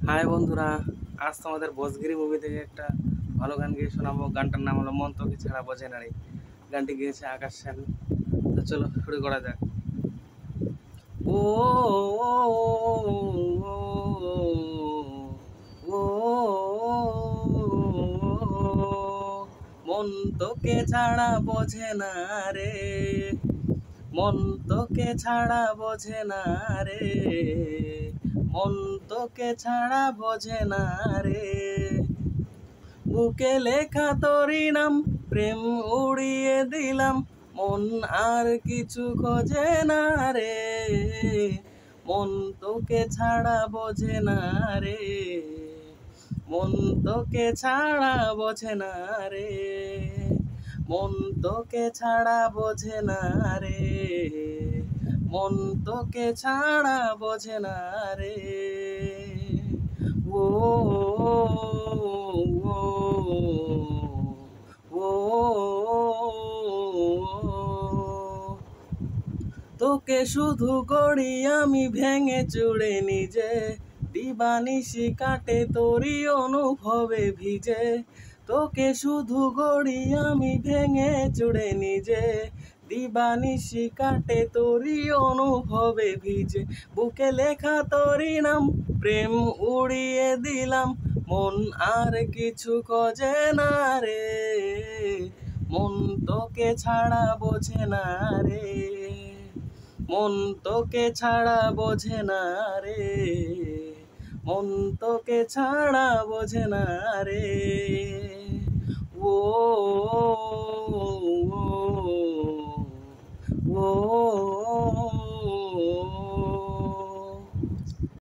High বন্ধুরা, আজ তোমাদের বজগিরি মুভি থেকে একটা ভালো গান গিয়ে শোনাবো। গানটার নাম হলো মন তোকে ছাড়া বোঝে না রে। গানটি গিয়েছে আকাশ সেন। তো চলো শুরু করা যাক। ও ও মন তোকে ছাড়া বোঝে না রে, মন তোকে ছাড়া বোঝে না রে, মন তোকে ছাড়া বোঝে না রে। বুকে লেখা তোরি নাম, প্রেম উড়িয়ে দিলাম, মন আর কিছু খোঁজে না রে, মন তোকে ছাড়া বোঝে না রে, মন তোকে ছাড়া বোঝে না রে, মন তোকে ছাড়া বোঝে না রে, মন তোকে ছাড়া বোঝে না রে। ও তোকে শুধু করি আমি ভেঙে চুড়ে নিজে, দিবানিশি কাটে তোরই অনুভবে ভিজে। তোকে শুধু করি আমি ভেঙে চুড়ে নিজে, দিবানিশি কাটে তোরই অনুভবে ভিজে। বুকে লেখা তোরই নাম, প্রেম উড়িয়ে দিলাম, মন আর কিছু খোঁজে না রে, মন তোকে ছাড়া বোঝে না রে, মন তোকে ছাড়া বোঝে না রে, মন তোকে ছাড়া বোঝে না রে। ও ও ও